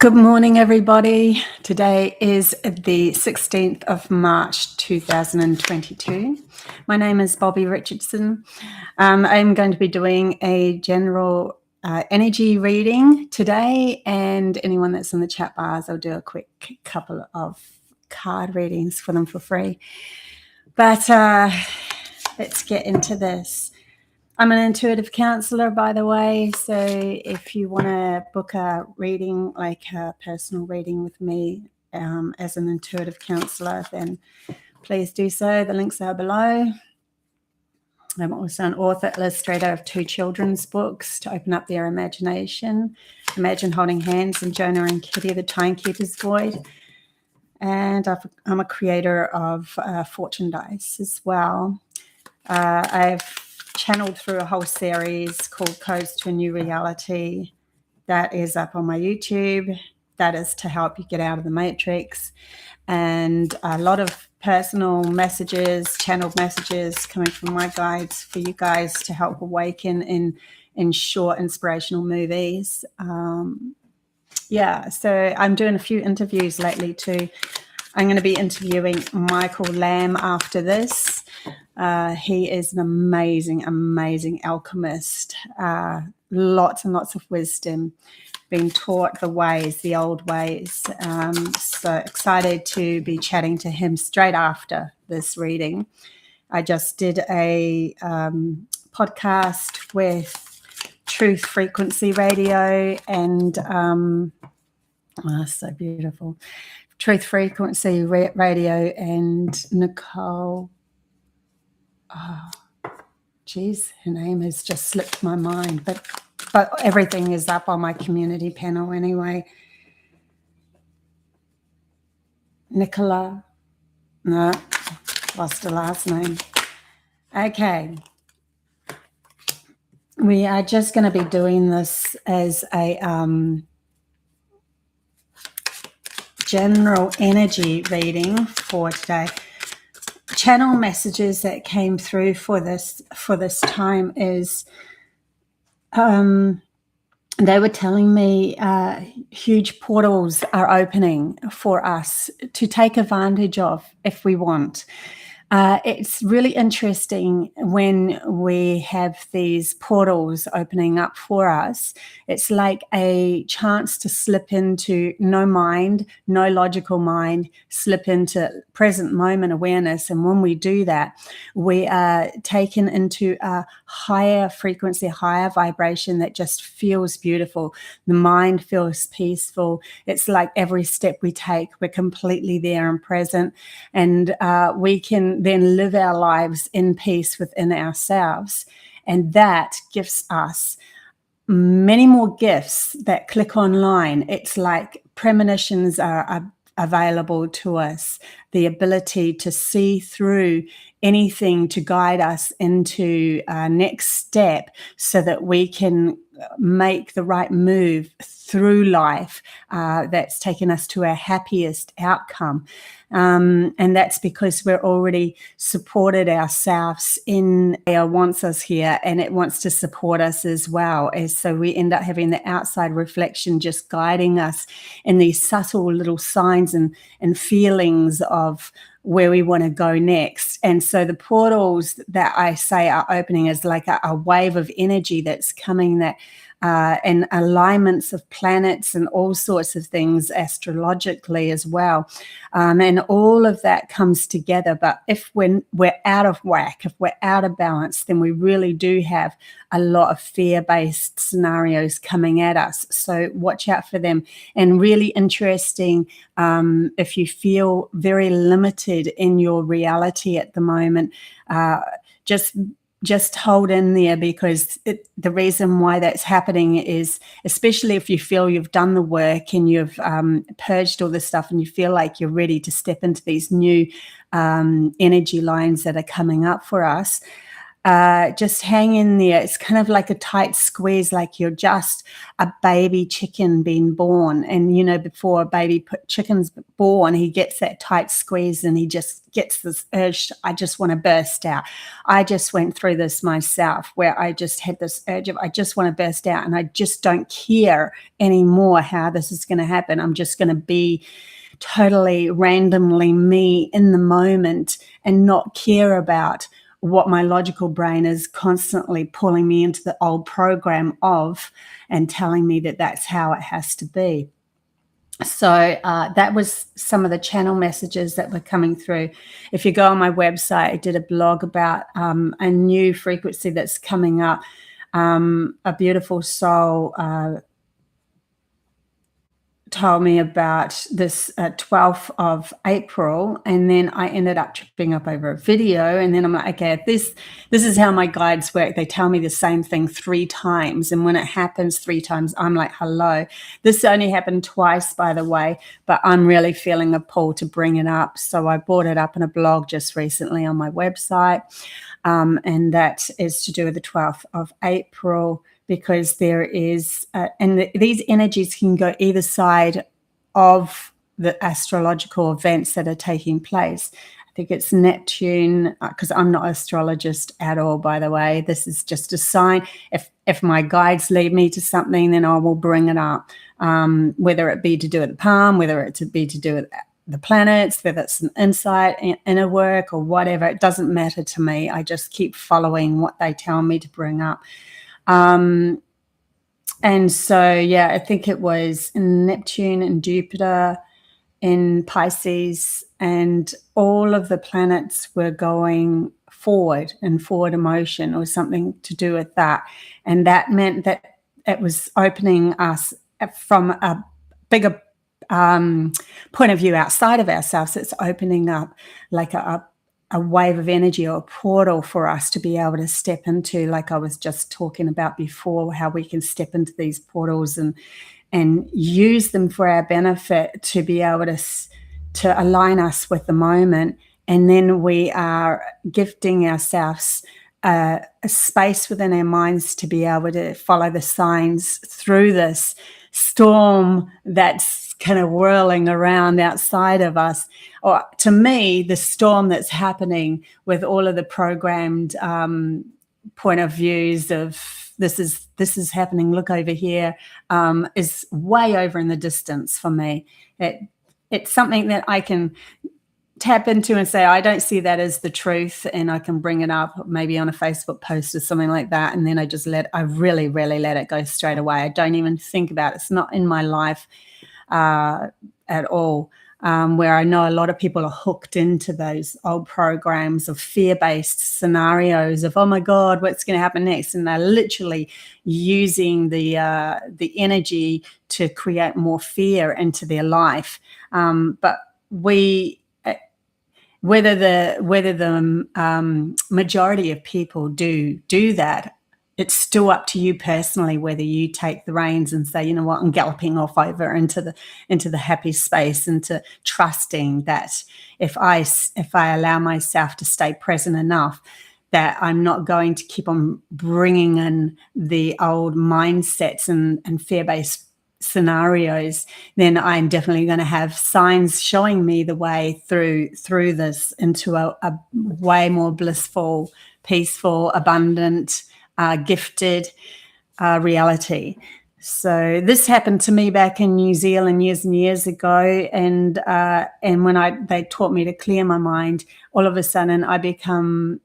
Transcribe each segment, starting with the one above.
Good morning, everybody. Today is the 16th of March 2022. My name is Bobbie Richardson. I'm going to be doing a general energy reading today, and anyone that's in the chat bars, I'll do a quick couple of card readings for them for free. But let's get into this. I'm an intuitive counselor, by the way, so if you want to book a reading, like a personal reading with me as an intuitive counselor, then please do so. The links are below. I'm also an author, illustrator of 2 children's books to open up their imagination. Imagine Holding Hands and Jonar and Kitty, the Timekeepers Void. And I'm a creator of fortune dice as well. I've channeled through a whole series called Codes to a New Reality that is up on my YouTube. That is to help you get out of the matrix, and a lot of personal messages, channeled messages coming from my guides for you guys to help awaken in short inspirational movies. So I'm doing a few interviews lately too. I'm going to be interviewing Michael Lamb after this. He is an amazing, amazing alchemist. Lots and lots of wisdom, being taught the old ways. So excited to be chatting to him straight after this reading. I just did a podcast with Truth Frequency Radio and so beautiful. Truth Frequency Radio and Nicole. Oh, geez, her name has just slipped my mind, but everything is up on my community panel anyway. Nicola, no, lost her last name. Okay, we are just going to be doing this as a general energy reading for today. Channel messages that came through for this time is they were telling me huge portals are opening for us to take advantage of if we want. It's really interesting when we have these portals opening up for us. It's like a chance to slip into no logical mind, slip into present moment awareness. And when we do that, we are taken into a higher frequency, higher vibration that just feels beautiful. The mind feels peaceful. It's like every step we take, we're completely there and present. And we can then live our lives in peace within ourselves. And that gives us many more gifts that click online. It's like premonitions are available to us, the ability to see through anything to guide us into our next step so that we can make the right move through life that's taken us to our happiest outcome. And that's because we're already supported ourselves in it wants us here, and it wants to support us as well. And so we end up having the outside reflection just guiding us in these subtle little signs and feelings of where we want to go next. And so the portals that I say are opening is like a wave of energy that's coming that and alignments of planets and all sorts of things astrologically as well. And all of that comes together. But if we're out of whack, if we're out of balance, then we really do have a lot of fear-based scenarios coming at us. So watch out for them. And really interesting, if you feel very limited in your reality at the moment, just hold in there, because the reason why that's happening is, especially if you feel you've done the work and you've purged all this stuff and you feel like you're ready to step into these new energy lines that are coming up for us, just hang in there. It's kind of like a tight squeeze, like you're just a baby chicken being born. And, you know, before a baby chicken's born, he gets that tight squeeze and he just gets this urge, I just want to burst out. I just went through this myself, where I just had this urge of, I just want to burst out, and I just don't care anymore how this is going to happen. I'm just going to be totally randomly me in the moment and not care about what my logical brain is constantly pulling me into the old program of, and telling me that that's how it has to be. So that was some of the channel messages that were coming through. If you go on my website, I did a blog about a new frequency that's coming up. A beautiful soul told me about this 12th of April, and then I ended up tripping up over a video, and then I'm like, okay, this is how my guides work. They tell me the same thing 3 times, and when it happens 3 times, I'm like, hello. This only happened twice, by the way, but I'm really feeling a pull to bring it up. So I brought it up in a blog just recently on my website, and that is to do with the 12th of April. Because there is, these energies can go either side of the astrological events that are taking place. I think it's Neptune, because I'm not an astrologist at all, by the way. This is just a sign. If my guides lead me to something, then I will bring it up, whether it be to do with the palm, whether it be to do with the planets, whether it's an insight, inner work, or whatever. It doesn't matter to me. I just keep following what they tell me to bring up. And so, yeah, I think it was Neptune and Jupiter in Pisces, and all of the planets were going forward in forward emotion, or something to do with that. And that meant that it was opening us from a bigger point of view outside of ourselves. It's opening up like a wave of energy, or a portal for us to be able to step into, like I was just talking about before, how we can step into these portals and use them for our benefit, to be able to align us with the moment. And then we are gifting ourselves a space within our minds to be able to follow the signs through this storm that's kind of whirling around outside of us. Or to me, the storm that's happening with all of the programmed point of views of this is happening, look over here, is way over in the distance for me. It's something that I can tap into and say, I don't see that as the truth, and I can bring it up maybe on a Facebook post or something like that, and then I really let it go straight away. I don't even think about it. It's not in my life at all, where I know a lot of people are hooked into those old programs of fear-based scenarios of, oh my God, what's going to happen next? And they're literally using the energy to create more fear into their life. But whether the majority of people do that, it's still up to you personally whether you take the reins and say, you know what, I'm galloping off over into the happy space, into trusting that if I allow myself to stay present enough, that I'm not going to keep on bringing in the old mindsets and fear-based scenarios, then I'm definitely going to have signs showing me the way through this into a way more blissful, peaceful, abundant, gifted reality. So this happened to me back in New Zealand years and years ago, and when they taught me to clear my mind, all of a sudden I become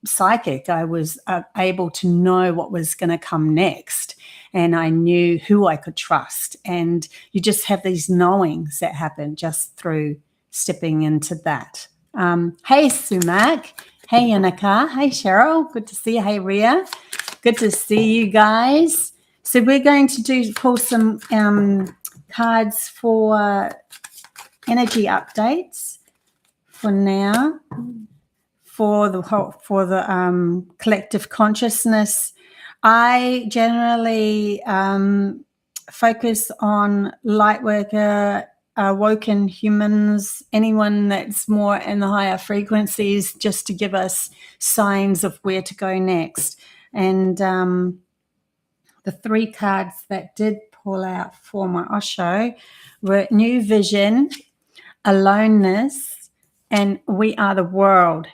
psychic. I was able to know what was going to come next, and I knew who I could trust. And you just have these knowings that happen just through stepping into that. Hey, Sumac. Hey, Yannicka. Hey, Cheryl. Good to see you. Hey, Ria. Good to see you guys. So we're going to pull some cards for energy updates for now, for the collective consciousness. I generally focus on light worker awoken humans, anyone that's more in the higher frequencies, just to give us signs of where to go next. And the 3 cards that did pull out for my Osho were New Vision, Aloneness, and We Are the World.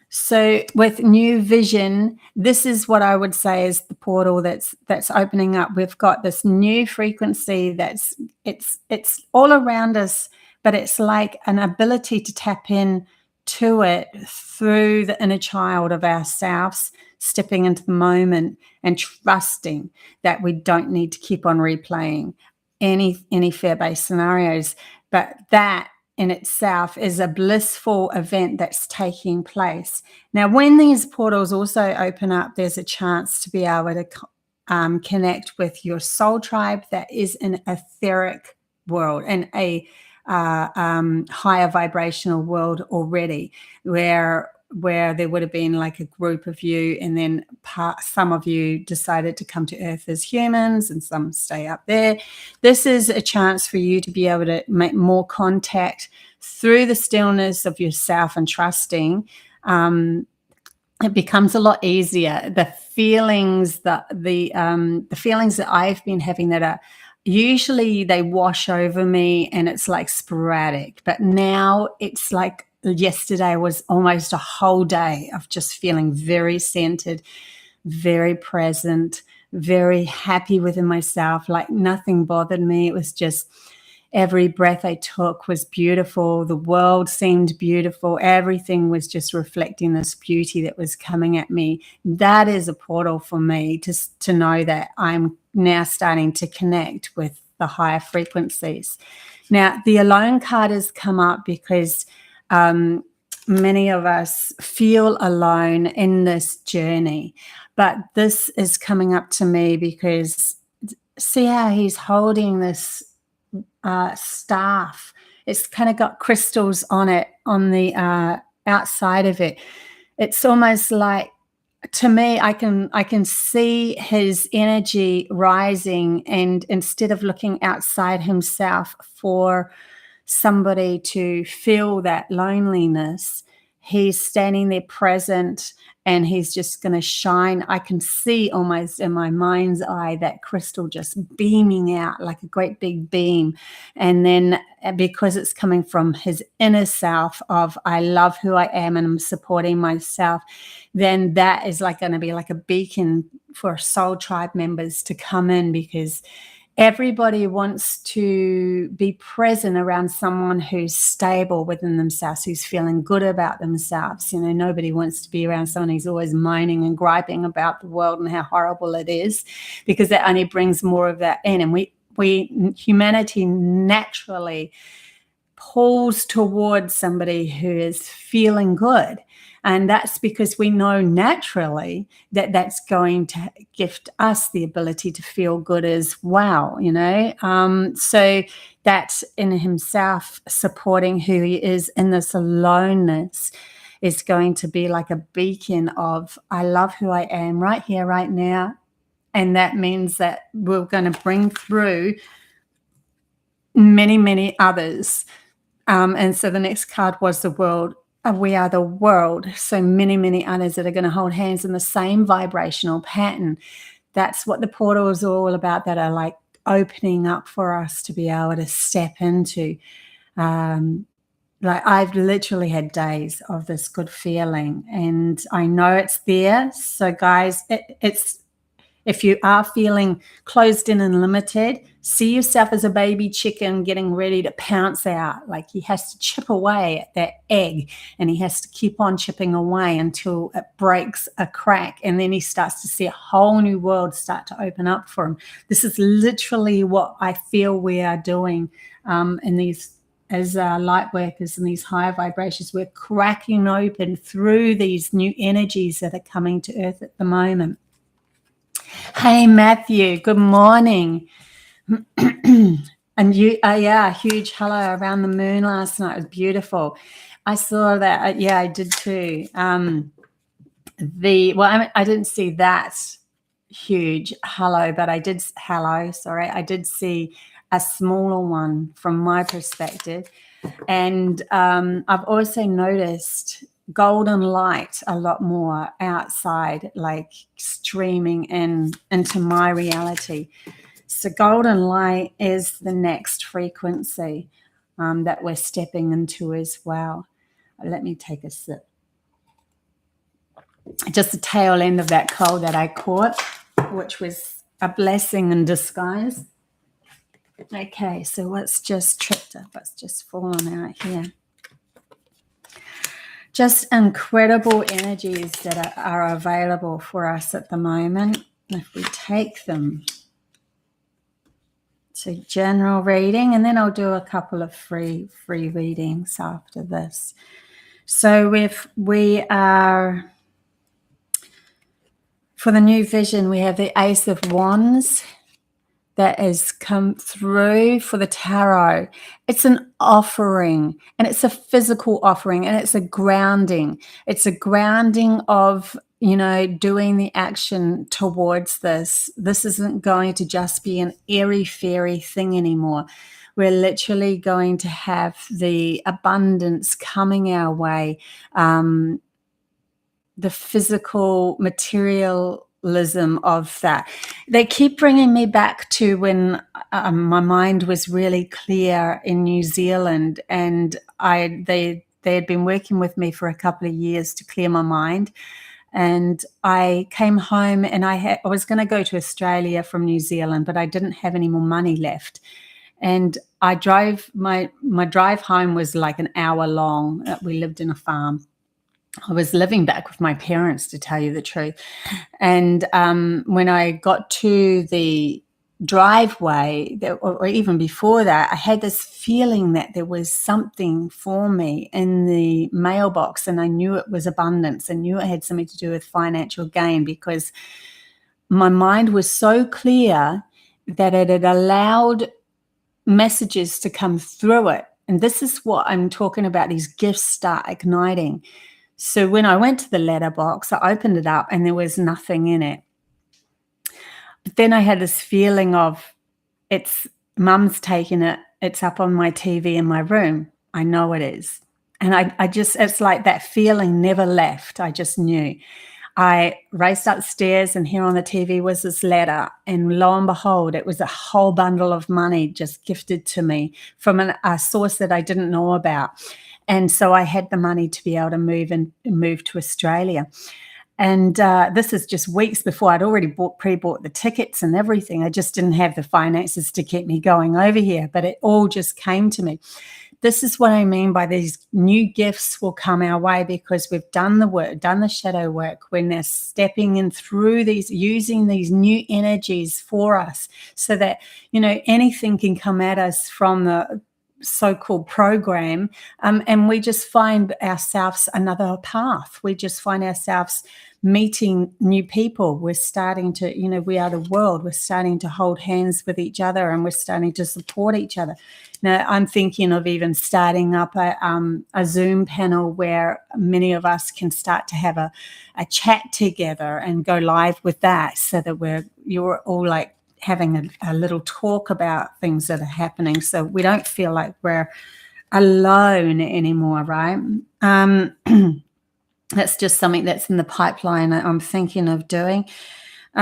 So with New Vision, this is what I would say is the portal that's opening up. We've got this new frequency that's it's all around us, but it's like an ability to tap in to it through the inner child of ourselves, stepping into the moment and trusting that we don't need to keep on replaying any fear-based scenarios. But that in itself is a blissful event that's taking place. Now, when these portals also open up, there's a chance to be able to connect with your soul tribe that is an etheric world and a higher vibrational world already, where there would have been like a group of you, and then some of you decided to come to Earth as humans and some stay up there. This is a chance for you to be able to make more contact through the stillness of yourself and trusting. It becomes a lot easier. The feelings that the feelings that I've been having that are usually they wash over me and it's like sporadic, but now it's like yesterday was almost a whole day of just feeling very centered, very present, very happy within myself, like nothing bothered me. It was just every breath I took was beautiful. The world seemed beautiful. Everything was just reflecting this beauty that was coming at me. That is a portal for me to know that I'm now starting to connect with the higher frequencies. Now, the Alone card has come up because many of us feel alone in this journey, but this is coming up to me because see how he's holding this staff. It's kind of got crystals on it, on the outside of it. It's almost like, to me, I can see his energy rising, and instead of looking outside himself for somebody to feel that loneliness, he's standing there present and he's just going to shine. I can see almost in my mind's eye that crystal just beaming out like a great big beam. And then because it's coming from his inner self of I love who I am and I'm supporting myself, then that is like going to be like a beacon for soul tribe members to come in, because everybody wants to be present around someone who's stable within themselves, who's feeling good about themselves. You know, nobody wants to be around someone who's always moaning and griping about the world and how horrible it is, because that only brings more of that in. And humanity naturally pulls towards somebody who is feeling good. And that's because we know naturally that that's going to gift us the ability to feel good as well, you know. So that's in himself supporting who he is in this aloneness is going to be like a beacon of I love who I am right here, right now. And that means that we're going to bring through many, many others. And so the next card was the world. We are the world. So many, many others that are going to hold hands in the same vibrational pattern. That's what the portal is all about, that are like opening up for us to be able to step into. Like I've literally had days of this good feeling, and I know it's there. So guys, it's if you are feeling closed in and limited, see yourself as a baby chicken getting ready to pounce out. Like he has to chip away at that egg, and he has to keep on chipping away until it breaks a crack. And then he starts to see a whole new world start to open up for him. This is literally what I feel we are doing in these, as light workers in these higher vibrations. We're cracking open through these new energies that are coming to Earth at the moment. Hey, Matthew, good morning. And you, yeah, huge hello around the moon last night. It was beautiful. I saw that. Yeah, I did too. I didn't see that huge hello, but I did, I did see a smaller one from my perspective. And I've also noticed golden light a lot more outside, like streaming into my reality. So golden light is the next frequency that we're stepping into as well. Let me take a sip. Just the tail end of that cold that I caught, which was a blessing in disguise. Okay, so what's just tripped up? What's just fallen out here? Just incredible energies that are available for us at the moment if we take them. So general reading, and then I'll do a couple of free readings after this. So if we are, for the new vision, we have the Ace of Wands that has come through for the tarot. It's an offering, and it's a physical offering, and it's a grounding. It's a grounding of, you know, doing the action towards this. This isn't going to just be an airy-fairy thing anymore. We're literally going to have the abundance coming our way, the physical materialism of that. They keep bringing me back to when my mind was really clear in New Zealand, and they had been working with me for a couple of years to clear my mind. And I came home, and I was going to go to Australia from New Zealand, but I didn't have any more money left. And I drove, my drive home was like an hour long. We lived in a farm. I was living back with my parents, to tell you the truth. And when I got to the driveway, or even before that, I had this feeling that there was something for me in the mailbox, and I knew it was abundance. I knew it had something to do with financial gain, because my mind was so clear that it had allowed messages to come through it. And this is what I'm talking about, these gifts start igniting. So when I went to the letterbox, I opened it up and there was nothing in it. But then I had this feeling of, it's Mum's taken it. It's up on my TV in my room. I know it is. And I just, it's like that feeling never left. I just knew. I raced upstairs, and here on the TV was this letter, and lo and behold, it was a whole bundle of money just gifted to me from a source that I didn't know about. And so I had the money to be able to move to Australia. And this is just weeks before I'd already pre-bought the tickets and everything. I just didn't have the finances to keep me going over here, but it all just came to me. This is what I mean by these new gifts will come our way, because we've done the work, done the shadow work, when they're stepping in through these, using these new energies for us, so that, you know, anything can come at us from the so-called program, and we just find ourselves another path. We just find ourselves meeting new people. We're starting to, you know, we are the world. We're starting to hold hands with each other, and we're starting to support each other. Now, I'm thinking of even starting up a Zoom panel where many of us can start to have a chat together and go live with that, so that you're all like having a little talk about things that are happening, so we don't feel like we're alone anymore, right? That's just something that's in the pipeline I'm thinking of doing.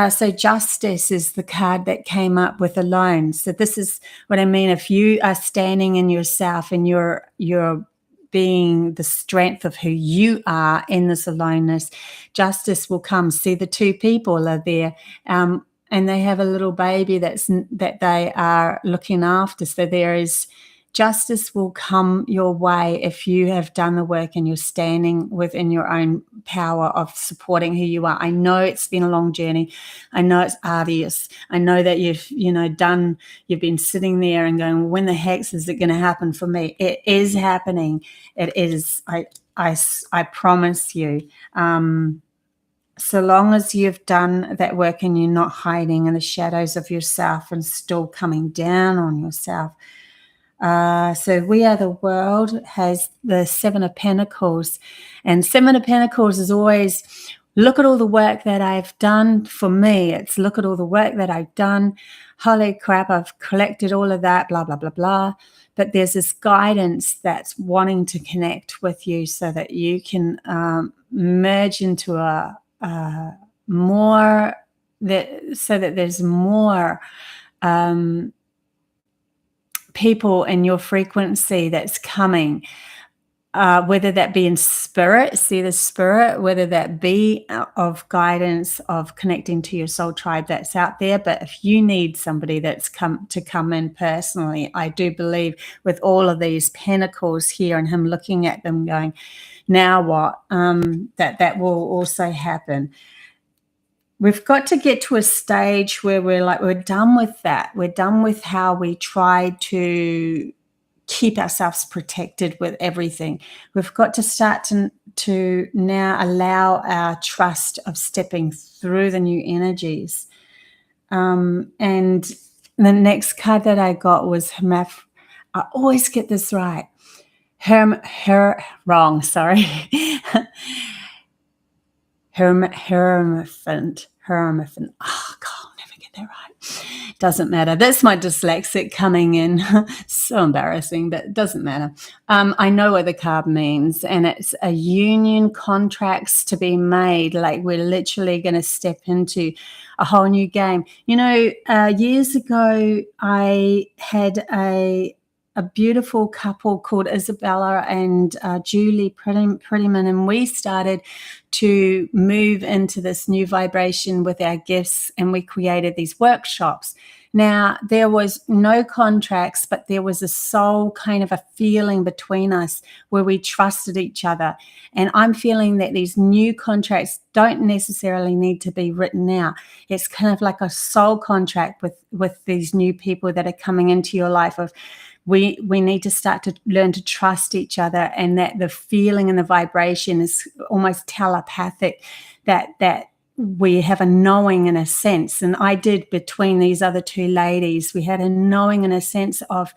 So justice is the card that came up with alone. So this is what I mean. If you are standing in yourself and you're being the strength of who you are in this aloneness, justice will come. See, the two people are there, and they have a little baby that they are looking after. So there is justice will come your way if you have done the work and you're standing within your own power of supporting who you are. I know it's been a long journey. I know it's arduous. I know that you've been sitting there and going, when the heck is it going to happen for me? It is happening. It is. I promise you. So long as you've done that work and you're not hiding in the shadows of yourself and still coming down on yourself. So We Are the World has the Seven of Pentacles, and Seven of Pentacles is always look at all the work that I've done. For me, it's look at all the work that I've done. Holy crap, I've collected all of that, blah, blah, blah, blah. But there's this guidance that's wanting to connect with you so that you can merge into a more, so that there's more people in your frequency that's coming. Whether that be in spirit, see the spirit, whether that be of guidance, of connecting to your soul tribe that's out there. But if you need somebody that's come in personally, I do believe with all of these pentacles here and him looking at them going, now what, that will also happen. We've got to get to a stage where we're done with that. We're done with how we try to keep ourselves protected with everything. We've got to start to now allow our trust of stepping through the new energies. And the next card that I got was I always get this right. Wrong, sorry. Hermaphant. Oh, God, I'll never get that right. Doesn't matter. That's my dyslexic coming in. So embarrassing, but it doesn't matter. I know what the card means, and it's a union, contracts to be made. Like we're literally going to step into a whole new game. You know, years ago, I had a beautiful couple called Isabella and Julie Prettyman, and we started to move into this new vibration with our gifts, and we created these workshops. Now, there was no contracts, but there was a soul kind of a feeling between us where we trusted each other. And I'm feeling that these new contracts don't necessarily need to be written out. It's kind of like a soul contract with these new people that are coming into your life of, we need to start to learn to trust each other, and that the feeling and the vibration is almost telepathic, that we have a knowing in a sense. And I did between these other two ladies. We had a knowing and a sense of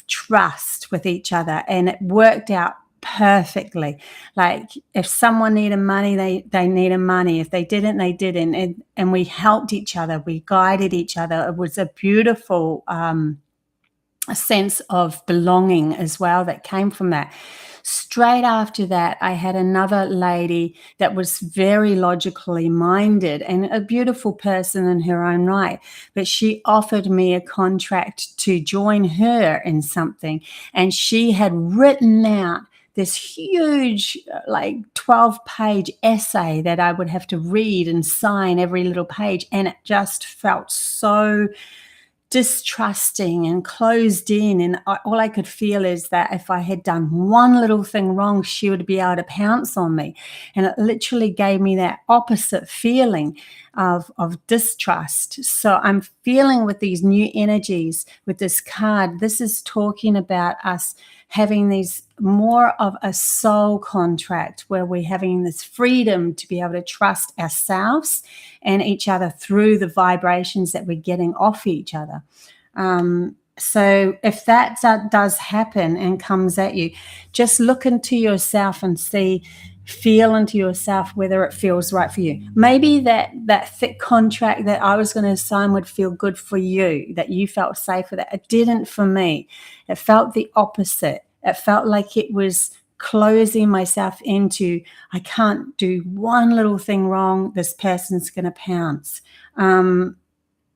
trust with each other, and it worked out perfectly. Like if someone needed money, they needed money. If they didn't, they didn't. And we helped each other. We guided each other. It was a beautiful a sense of belonging as well that came from that. Straight after that, I had another lady that was very logically minded and a beautiful person in her own right, but she offered me a contract to join her in something, and she had written out this huge, like 12-page essay that I would have to read and sign every little page, and it just felt so distrusting and closed in, and all I could feel is that if I had done one little thing wrong, she would be able to pounce on me. And it literally gave me that opposite feeling of distrust. So I'm feeling with these new energies, with this card, this is talking about us having these more of a soul contract where we're having this freedom to be able to trust ourselves and each other through the vibrations that we're getting off each other. So if that does happen and comes at you, just look into yourself and feel into yourself whether it feels right for you. Maybe that thick contract that I was going to sign would feel good for you, that you felt safe with it. It didn't for me. It felt the opposite. It felt like it was closing myself into, I can't do one little thing wrong, this person's going to pounce.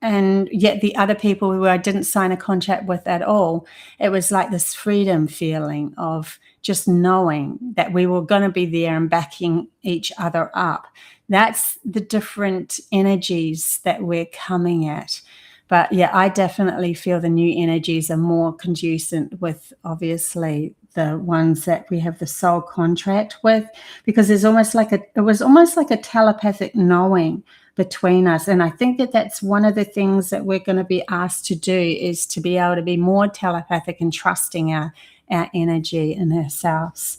And yet the other people who I didn't sign a contract with at all, it was like this freedom feeling of just knowing that we were going to be there and backing each other up. That's the different energies that we're coming at. But yeah, I definitely feel the new energies are more conducive with obviously the ones that we have the soul contract with, because it was almost like a telepathic knowing between us. And I think that that's one of the things that we're going to be asked to do, is to be able to be more telepathic and trusting our energy and ourselves.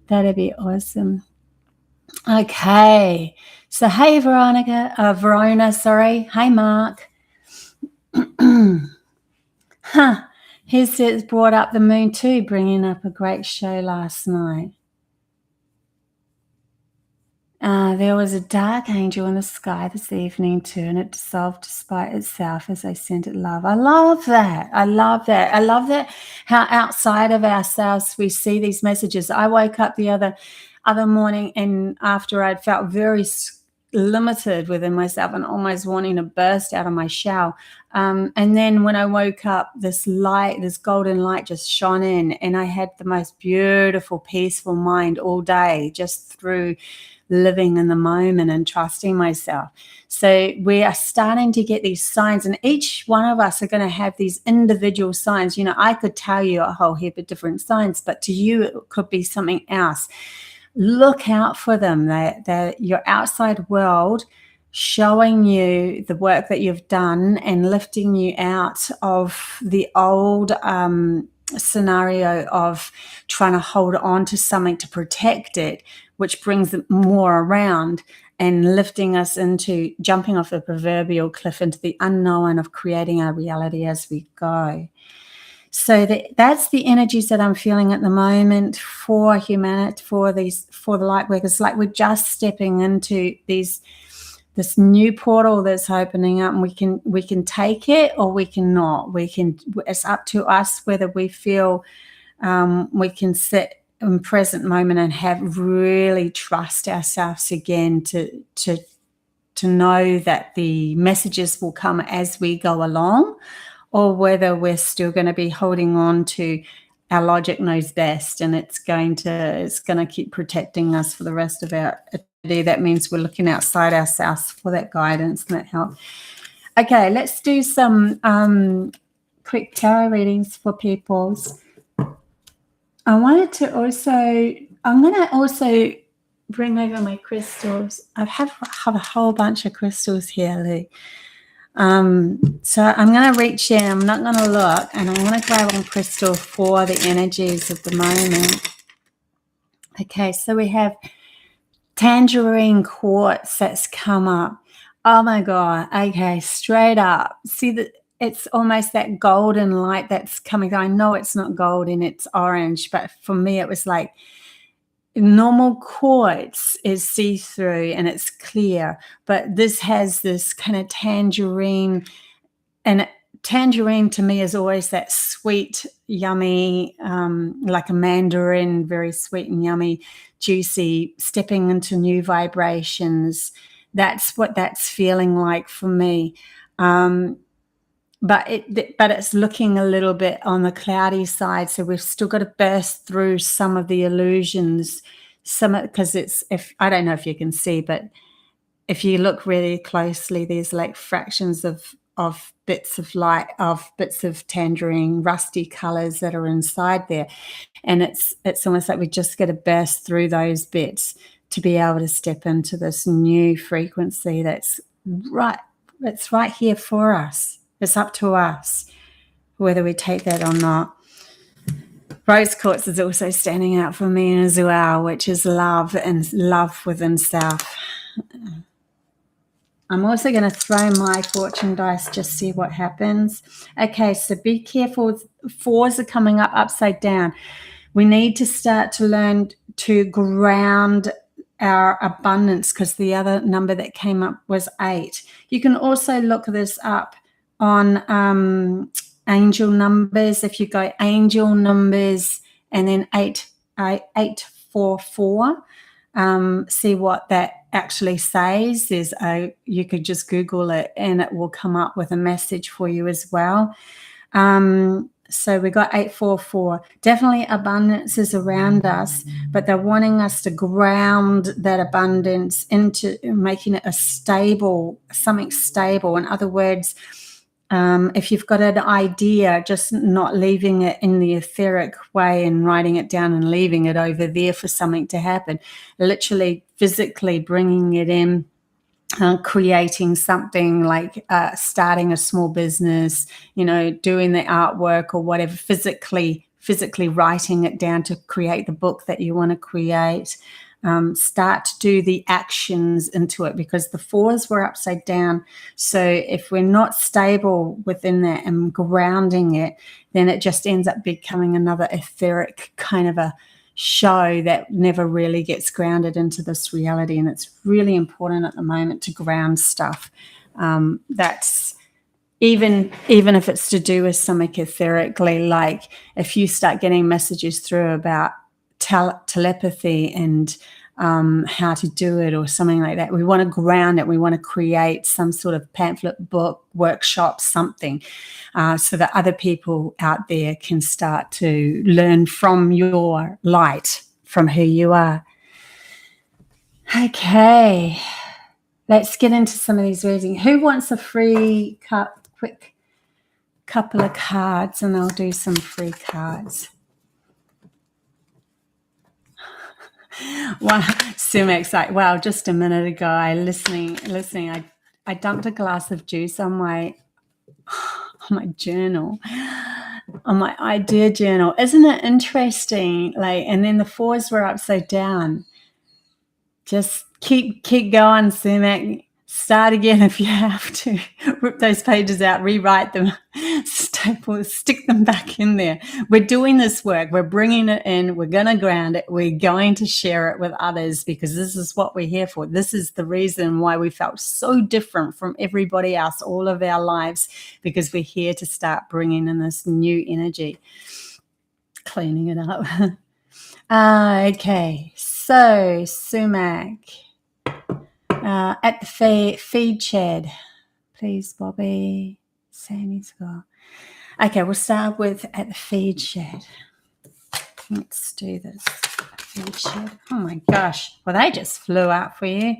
That'd be awesome. Okay. So, hey, Verona, sorry. Hey, Mark. Here's brought up the moon too, bringing up a great show last night. There was a dark angel in the sky this evening too, and it dissolved despite itself as I sent it love. I love that. I love that. I love that how outside of ourselves we see these messages. I woke up the other morning, and after I'd felt very limited within myself and almost wanting to burst out of my shell. And then when I woke up, this light, this golden light just shone in, and I had the most beautiful, peaceful mind all day just through living in the moment and trusting myself. So we are starting to get these signs, and each one of us are going to have these individual signs. You know, I could tell you a whole heap of different signs, but to you it could be something else. Look out for them. They're your outside world showing you the work that you've done and lifting you out of the old scenario of trying to hold on to something to protect it, which brings more around, and lifting us into jumping off the proverbial cliff into the unknown of creating our reality as we go. So that's the energies that I'm feeling at the moment for humanity, for the light workers. Like we're just stepping into this new portal that's opening up, and we can take it or we can not. It's up to us whether we feel we can sit in present moment and have really trust ourselves again to know that the messages will come as we go along, or whether we're still going to be holding on to our logic knows best, and it's going to keep protecting us for the rest of our eternity. That means we're looking outside ourselves for that guidance and that help. Okay, let's do some quick tarot readings for peoples. I'm going to also bring over my crystals. I have a whole bunch of crystals here, Lou. So I'm going to reach in, I'm not going to look, and I'm going to grab one crystal for the energies of the moment. Okay, so we have Tangerine Quartz that's come up. Oh my God. Okay, straight up. See that it's almost that golden light that's coming. I know it's not golden, it's orange, but for me it was like normal quartz is see-through and it's clear, but this has this kind of tangerine, and tangerine to me is always that sweet, yummy, like a mandarin, very sweet and yummy, juicy, stepping into new vibrations. That's what that's feeling like for me. But it's looking a little bit on the cloudy side, so we've still got to burst through some of the illusions. Because I don't know if you can see, but if you look really closely, there's like fractions of bits of light, of bits of tangerine, rusty colors that are inside there, and it's almost like we just got to burst through those bits to be able to step into this new frequency that's right here for us. It's up to us whether we take that or not. Rose quartz is also standing out for me as well, which is love and love within self. I'm also going to throw my fortune dice, just see what happens. Okay, so be careful. Fours are coming up upside down. We need to start to learn to ground our abundance, because the other number that came up was 8. You can also look this up on angel numbers. If you go angel numbers and then 844, see what that actually says. You could just Google it and it will come up with a message for you as well. So we got 844. Definitely abundance is around us, but they're wanting us to ground that abundance into making it something stable. In other words, if you've got an idea, just not leaving it in the etheric way and writing it down and leaving it over there for something to happen. Literally, physically bringing it in, creating something like starting a small business, doing the artwork or whatever, physically writing it down to create the book that you want to create. Start to do the actions into it, because the 4s were upside down. So if we're not stable within that and grounding it, then it just ends up becoming another etheric kind of a show that never really gets grounded into this reality. And it's really important at the moment to ground stuff. That's even if it's to do with something etherically, like if you start getting messages through about telepathy and how to do it or something like that, we want to ground it. We want to create some sort of pamphlet, book, workshop, something, so that other people out there can start to learn from your light, from who you are. Okay, let's get into some of these readings. Who wants a free quick couple of cards, and I'll do some free cards. Wow, Sumek's like, wow, just a minute ago, listening, I dumped a glass of juice on my journal, on my idea journal. Isn't it interesting? Like, and then the fours were upside down. Just keep going, Sumek. Start again if you have to. Rip those pages out, rewrite them, stick them back in there. We're doing this work. We're bringing it in. We're going to ground it. We're going to share it with others because this is what we're here for. This is the reason why we felt so different from everybody else all of our lives, because we're here to start bringing in this new energy, cleaning it up. Okay, so Sumac. At the feed shed, please, Bobby. Sammy's got. Okay, we'll start with at the feed shed. Let's do this. Feed shed. Oh my gosh. Well, they just flew out for you.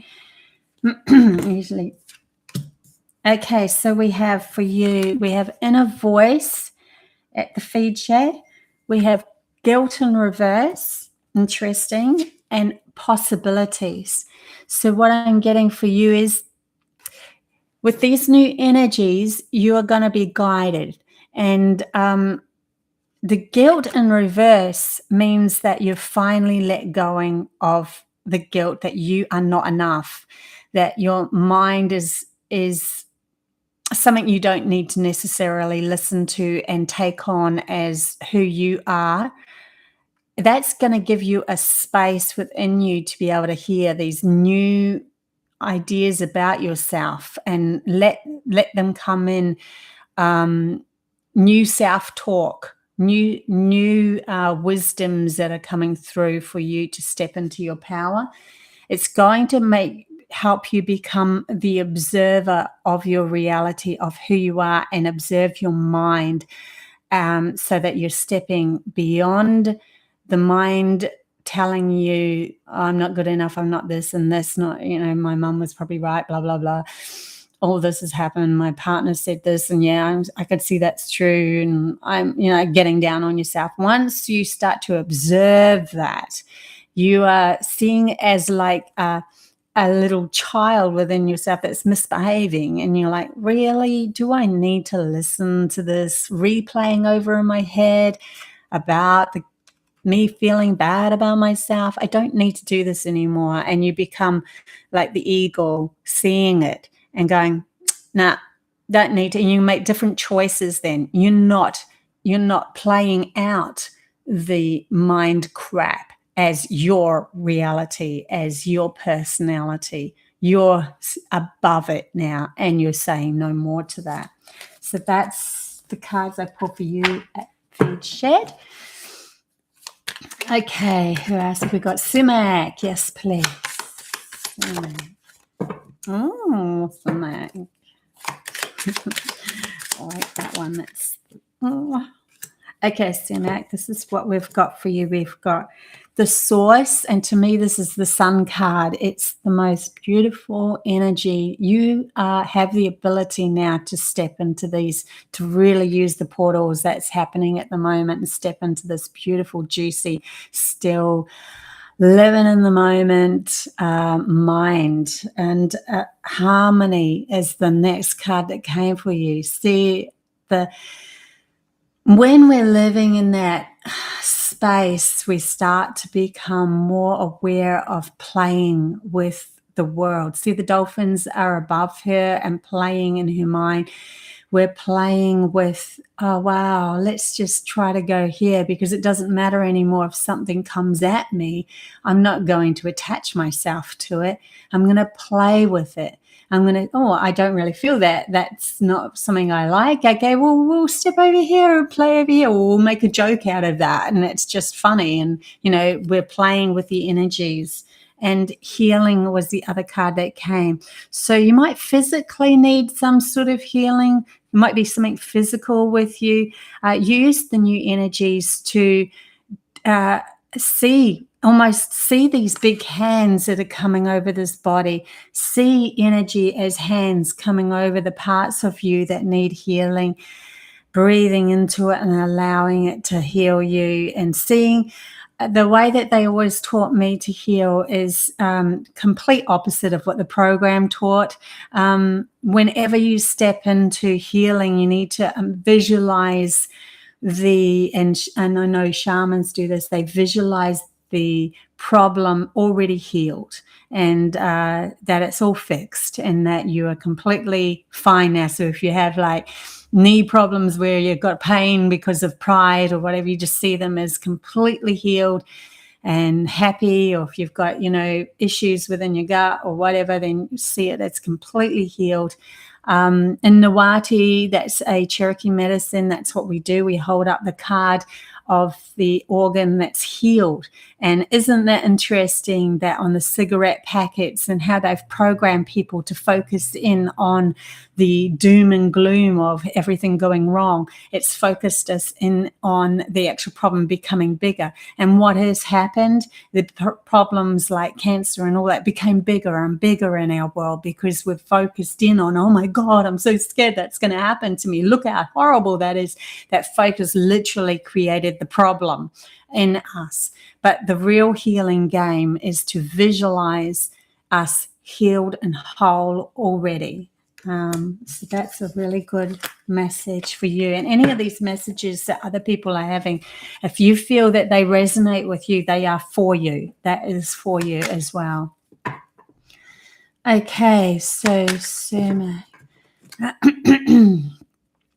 Usually. Okay, so we have for you, we have inner voice at the feed shed. We have guilt in reverse. Interesting. And possibilities. So what I'm getting for you is, with these new energies, you are going to be guided. And the guilt in reverse means that you're finally let going of the guilt that you are not enough, that your mind is something you don't need to necessarily listen to and take on as who you are. That's going to give you a space within you to be able to hear these new ideas about yourself and let them come in. New self-talk, new wisdoms that are coming through for you to step into your power. It's going to help you become the observer of your reality, of who you are, and observe your mind, so that you're stepping beyond the mind telling you, I'm not good enough, I'm not this and this, not, my mum was probably right, blah, blah, blah. All this has happened. My partner said this, and I could see that's true. And I'm, getting down on yourself. Once you start to observe that, you are seeing as like a little child within yourself that's misbehaving. And you're like, really, do I need to listen to this replaying over in my head about me feeling bad about myself? I don't need to do this anymore. And you become like the eagle, seeing it and going, nah, don't need to. And you make different choices then. You're not playing out the mind crap as your reality, as your personality. You're above it now, and you're saying no more to that. So that's the cards I pulled for you at Feed Shed. Okay, who else have we got? Sumac, yes, please. Sumac. Oh, Sumac. I like that one. Okay, Sumac, this is what we've got for you. We've got the source, and to me, this is the sun card. It's the most beautiful energy. You have the ability now to step into these, to really use the portals that's happening at the moment and step into this beautiful, juicy, still living in the moment mind. And harmony is the next card that came for you. See, when we're living in that space, we start to become more aware of playing with the world. See, the dolphins are above her and playing in her mind we're playing with, oh, wow, let's just try to go here, because it doesn't matter anymore if something comes at me. I'm not going to attach myself to it. I'm going to play with it. I'm going to, oh, I don't really feel that. That's not something I like. Okay, well, we'll step over here and play over here. Or we'll make a joke out of that. And it's just funny. And, you know, we're playing with the energies. And healing was the other card that came. So you might physically need some sort of healing. It might be something physical with you. Use the new energies to almost see these big hands that are coming over this body. See energy as hands coming over the parts of you that need healing. Breathing into it and allowing it to heal you, and seeing the way that they always taught me to heal is complete opposite of what the program taught. Whenever you step into healing, you need to visualize and I know shamans do this, they visualize the problem already healed, and that it's all fixed, and that you are completely fine now. So if you have like knee problems where you've got pain because of pride or whatever, you just see them as completely healed and happy. Or if you've got, you know, issues within your gut or whatever, then you see it as completely healed. In NEWEARTH, that's a Cherokee medicine. That's what we do. We hold up the card of the organ that's healed. And isn't that interesting that on the cigarette packets and how they've programmed people to focus in on the doom and gloom of everything going wrong, it's focused us in on the actual problem becoming bigger. And what has happened, the problems like cancer and all that became bigger and bigger in our world, because we've focused in on, oh my God, I'm so scared that's going to happen to me. Look how horrible that is. That focus literally created the problem in us. But the real healing game is to visualize us healed and whole already. So that's a really good message for you. And any of these messages that other people are having, if you feel that they resonate with you, they are for you. That is for you as well. Okay, so Surma. And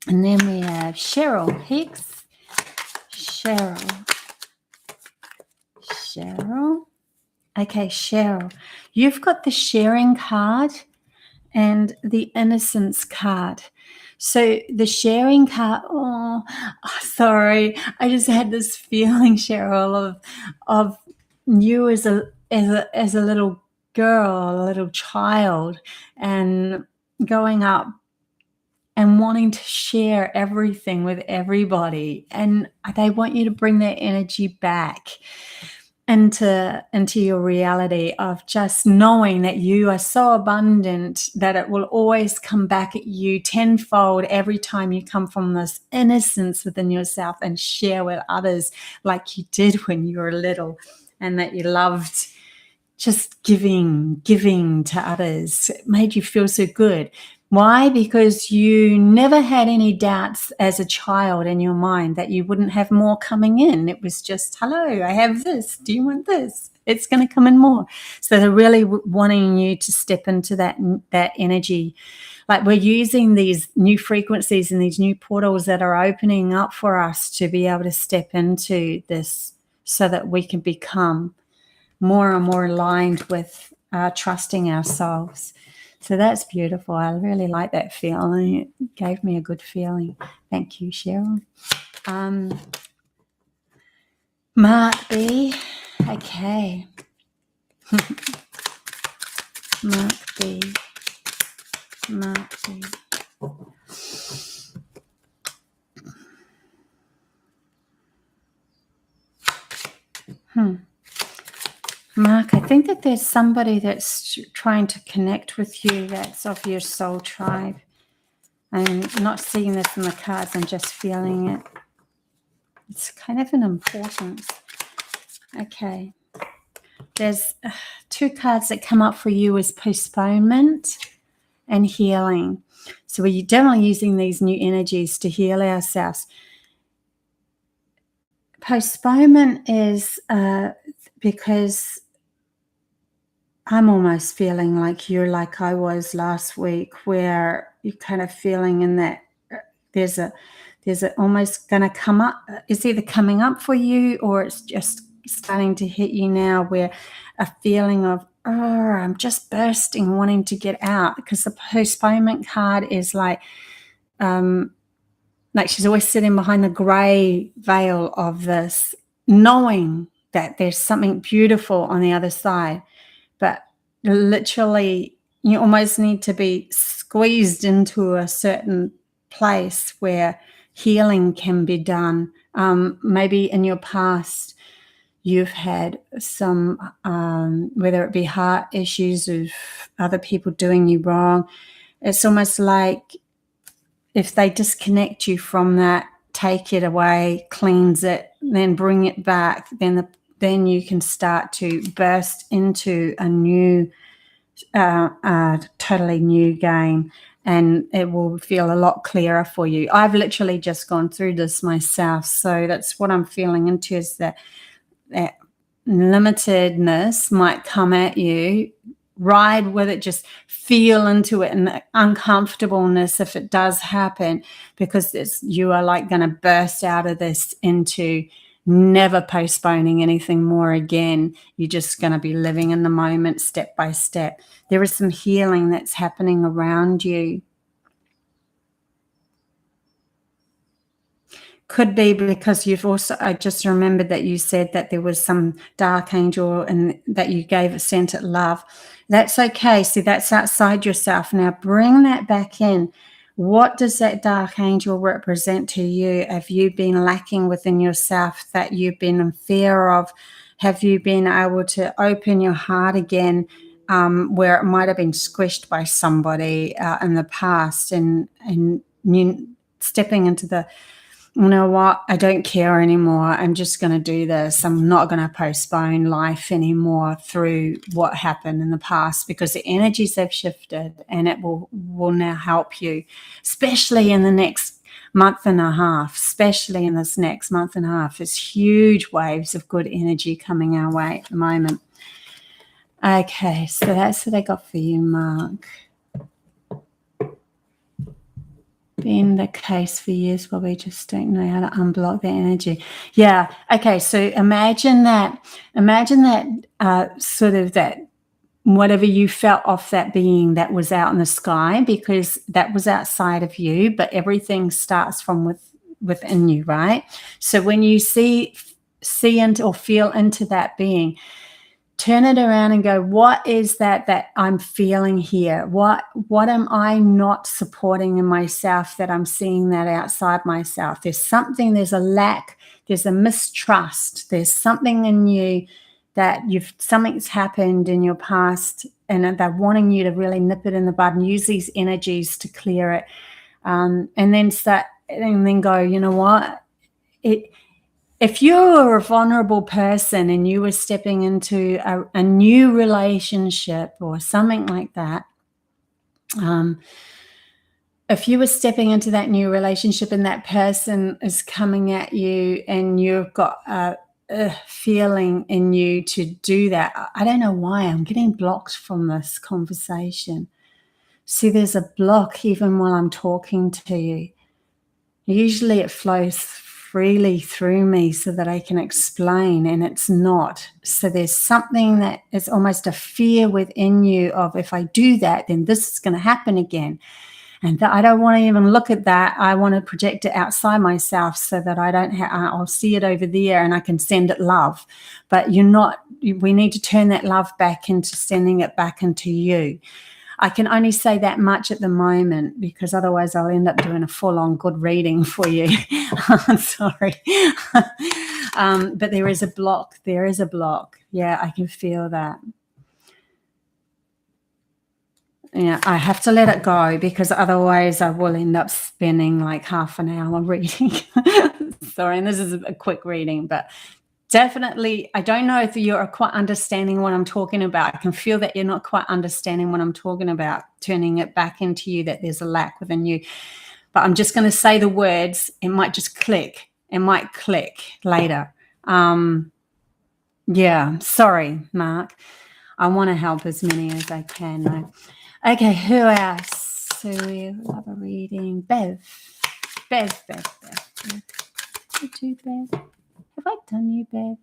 then we have Cheryl Hicks. Cheryl. Okay, Cheryl. You've got the sharing card and the innocence card. So the sharing card, sorry, I just had this feeling, Cheryl, of you as a little girl, a little child, and going up and wanting to share everything with everybody. And they want you to bring that energy back into your reality of just knowing that you are so abundant that it will always come back at you tenfold every time you come from this innocence within yourself and share with others like you did when you were little, and that you loved just giving to others. It made you feel so good. Why? Because you never had any doubts as a child in your mind that you wouldn't have more coming in. It was just, hello, I have this. Do you want this? It's going to come in more. So they're really wanting you to step into that energy. Like, we're using these new frequencies and these new portals that are opening up for us to be able to step into this, so that we can become more and more aligned with trusting ourselves. So that's beautiful. I really like that feeling. It gave me a good feeling. Thank you, Cheryl. Mark B. Okay. Mark B. Mark, I think that there's somebody that's trying to connect with you that's of your soul tribe. I'm not seeing this in the cards, I'm just feeling it. It's kind of an importance. Okay. There's two cards that come up for you as postponement and healing. So we're definitely using these new energies to heal ourselves. Postponement is because I'm almost feeling like you're like I was last week, where you're kind of feeling in that there's a almost going to come up. It's either coming up for you or it's just starting to hit you now, where a feeling of, oh, I'm just bursting, wanting to get out, because the postponement card is like she's always sitting behind the gray veil of this, knowing that there's something beautiful on the other side. But literally, you almost need to be squeezed into a certain place where healing can be done. Maybe in your past, you've had some, whether it be heart issues of other people doing you wrong. It's almost like if they disconnect you from that, take it away, cleanse it, then bring it back, then you can start to burst into a new, totally new game, and it will feel a lot clearer for you. I've literally just gone through this myself, so that's what I'm feeling into, is that limitedness might come at you. Ride with it, just feel into it, and the uncomfortableness if it does happen, because you are like going to burst out of this into never postponing anything more again. You're just going to be living in the moment, step by step. There is some healing that's happening around you. Could be because you've also, I just remembered that you said that there was some dark angel and that you gave a scented love. That's okay. See, that's outside yourself. Now bring that back in. What does that dark angel represent to you? Have you been lacking within yourself that you've been in fear of? Have you been able to open your heart again, where it might have been squished by somebody in the past, and you stepping into the, you know what, I don't care anymore. I'm just going to do this. I'm not going to postpone life anymore through what happened in the past, because the energies have shifted, and it will now help you, especially in the next month and a half, especially in this next month and a half. There's huge waves of good energy coming our way at the moment. Okay, so that's what I got for you, Mark. Been the case for years, but we just don't know how to unblock the energy. Yeah. Okay. So imagine that sort of that whatever you felt off that being that was out in the sky, because that was outside of you, but everything starts from within you, right? So when you see into or feel into that being, turn it around and go, what is that I'm feeling here? What am I not supporting in myself that I'm seeing that outside myself? There's a lack, there's a mistrust, there's something in you that something's happened in your past, and they're wanting you to really nip it in the bud and use these energies to clear it. And then go, you know what? If you're a vulnerable person and you were stepping into a new relationship or something like that, if you were stepping into that new relationship and that person is coming at you and you've got a feeling in you to do that, I don't know why I'm getting blocked from this conversation. See, there's a block even while I'm talking to you. Usually it flows freely through me so that I can explain, and it's not. So there's something that is almost a fear within you of, if I do that, then this is going to happen again. And I don't want to even look at that. I want to project it outside myself so that I don't I'll see it over there and I can send it love. But we need to turn that love back into sending it back into you. I can only say that much at the moment, because otherwise I'll end up doing a full-on good reading for you. I'm sorry. But there is a block. There is a block. Yeah, I can feel that. Yeah, I have to let it go, because otherwise I will end up spending like half an hour reading. Sorry, and this is a quick reading, but definitely, I don't know if you're quite understanding what I'm talking about. I can feel that you're not quite understanding what I'm talking about, turning it back into you, that there's a lack within you. But I'm just going to say the words. It might just click. It might click later. Yeah, sorry, Mark. I want to help as many as I can, though. Okay, who else? So we love a reading. Bev. Bev. You too, Bev. Have I done you, Bev?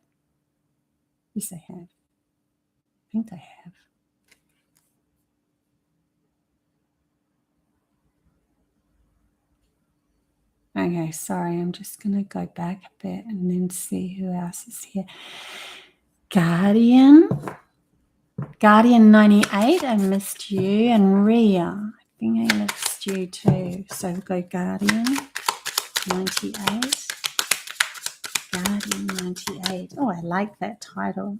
Yes, I have. I think I have. Okay, sorry, I'm just going to go back a bit and then see who else is here. Guardian 98, I missed you, and Rhea, I think I missed you too. So we'll go Guardian 98. Guardian 98. Oh, I like that title.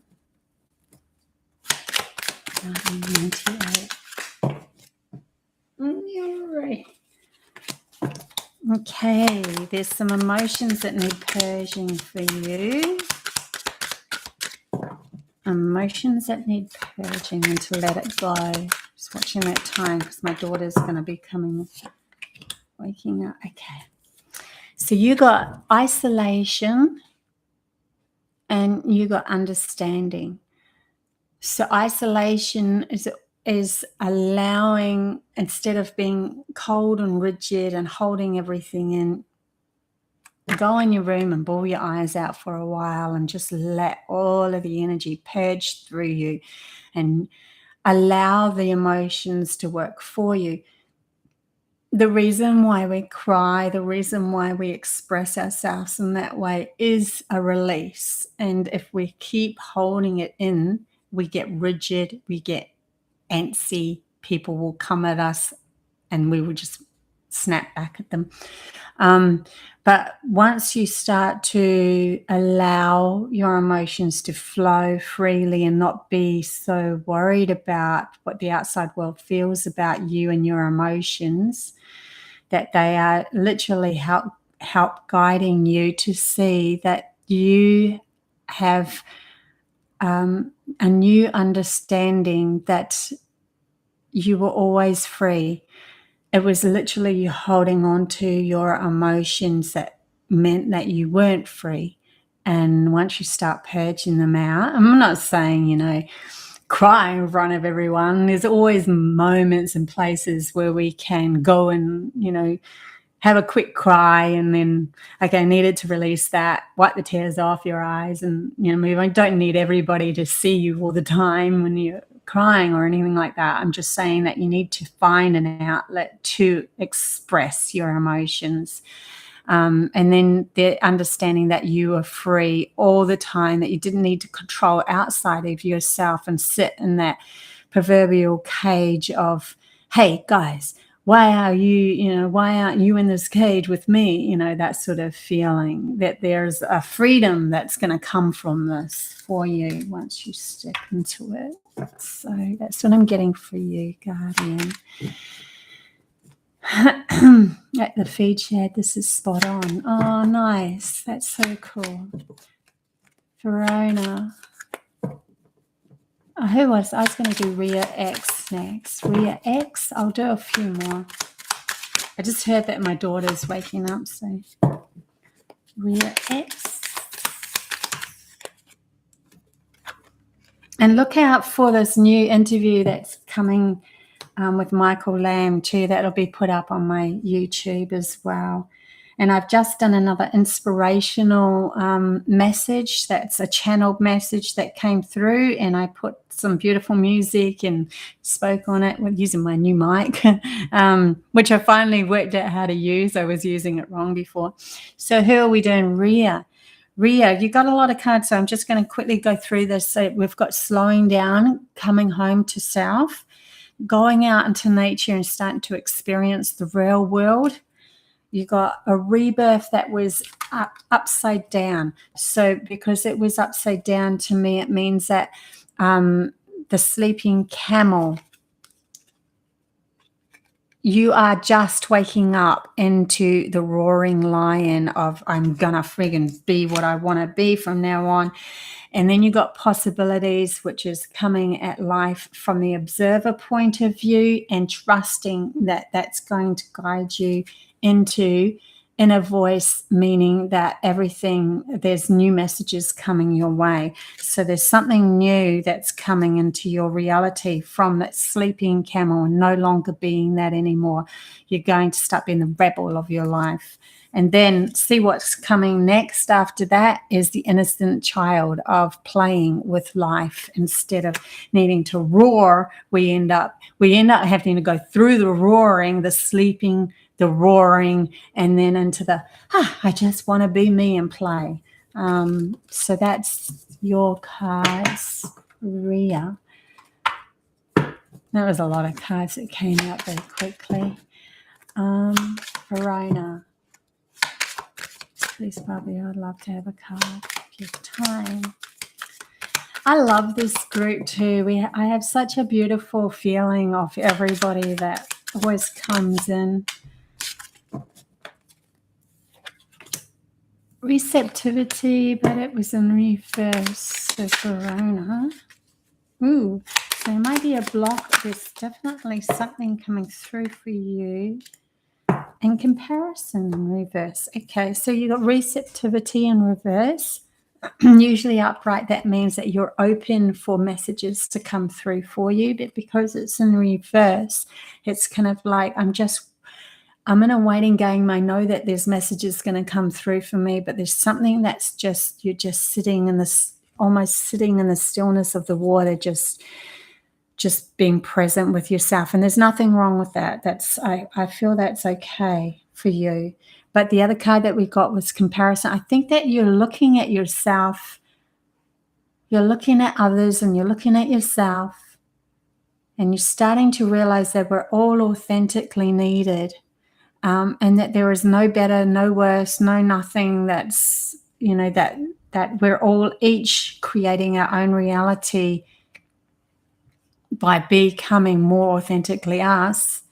Guardian 98. You're right. Okay, there's some emotions that need purging for you. Emotions that need purging and to let it go. Just watching that time because my daughter's going to be waking up. Okay. So you got isolation and you got understanding. So isolation is allowing, instead of being cold and rigid and holding everything in, go in your room and bawl your eyes out for a while and just let all of the energy purge through you and allow the emotions to work for you. The reason why we cry, the reason why we express ourselves in that way is a release. And if we keep holding it in, we get rigid, we get antsy, people will come at us and we will just snap back at them. But once you start to allow your emotions to flow freely and not be so worried about what the outside world feels about you and your emotions, that they are literally help guiding you to see that you have a new understanding that you were always free. It was literally you holding on to your emotions that meant that you weren't free. And once you start purging them out, I'm not saying, cry in front of everyone. There's always moments and places where we can go and, have a quick cry and then, okay, needed to release that, wipe the tears off your eyes and, move on. Don't need everybody to see you all the time when you're crying or anything like that. I'm just saying that you need to find an outlet to express your emotions. And then the understanding that you are free all the time, that you didn't need to control outside of yourself and sit in that proverbial cage of, hey, guys, why aren't you in this cage with me? That sort of feeling, that there's a freedom that's going to come from this for you once you step into it. So that's what I'm getting for you, Guardian. At the feed chat, this is spot on. Oh, nice. That's so cool. Verona. Oh, who was I was going to do Rhea X next. Rhea X. I'll do a few more. I just heard that my daughter's waking up, so Rhea X. And look out for this new interview that's coming with Michael Lamb too. That'll be put up on my YouTube as well. And I've just done another inspirational message. That's a channeled message that came through, and I put some beautiful music and spoke on it with using my new mic, which I finally worked out how to use. I was using it wrong before. So who are we doing? Rhea, you got a lot of cards, so I'm just going to quickly go through this. So we've got slowing down, coming home to self, going out into nature and starting to experience the real world. You got a rebirth that was upside down. So because it was upside down, to me, it means that the sleeping camel, you are just waking up into the roaring lion of I'm going to friggin' be what I want to be from now on. And then you got possibilities, which is coming at life from the observer point of view and trusting that that's going to guide you into inner voice, meaning that there's new messages coming your way. So there's something new that's coming into your reality from that sleeping camel and no longer being that anymore. You're going to start being the rebel of your life. And then see what's coming next after that is the innocent child of playing with life. Instead of needing to roar, we end up having to go through the roaring, the sleeping, the roaring, and then into the, I just want to be me and play. So that's your cards, Rhea. That was a lot of cards that came out very quickly. Verona. Please, Bobby, I'd love to have a card if you have time. I love this group too. I have such a beautiful feeling of everybody that always comes in. Receptivity, but it was in reverse. So Verona. Ooh, so there might be a block. There's definitely something coming through for you. In comparison in reverse. Okay, so you got receptivity in reverse. Usually upright, that means that you're open for messages to come through for you. But because it's in reverse, it's kind of like I'm in a waiting game. I know that there's messages going to come through for me, but there's something that's you're just sitting in this, almost sitting in the stillness of the water, just being present with yourself. And there's nothing wrong with that. I feel that's okay for you. But the other card that we got was comparison. I think that you're looking at yourself, you're looking at others, and you're looking at yourself, and you're starting to realize that we're all authentically needed. And that there is no better, no worse, no nothing. That's, that we're all each creating our own reality by becoming more authentically us,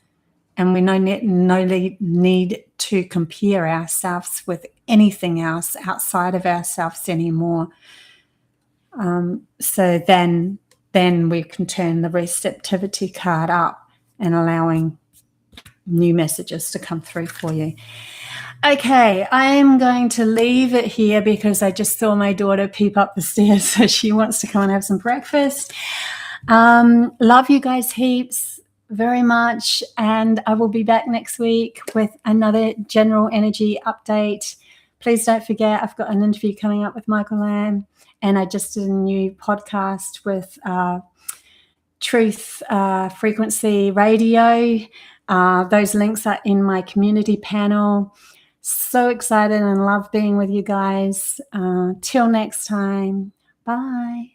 and we no need to compare ourselves with anything else outside of ourselves anymore. So then we can turn the receptivity card up and allowing new messages to come through for you. Okay, I am going to leave it here because I just saw my daughter peep up the stairs, so she wants to come and have some breakfast. Love you guys heaps very much, and I will be back next week with another general energy update. Please don't forget, I've got an interview coming up with Michael Lamb, and I just did a new podcast with Truth Frequency Radio. Those links are in my community panel. So excited and love being with you guys. Till next time. Bye.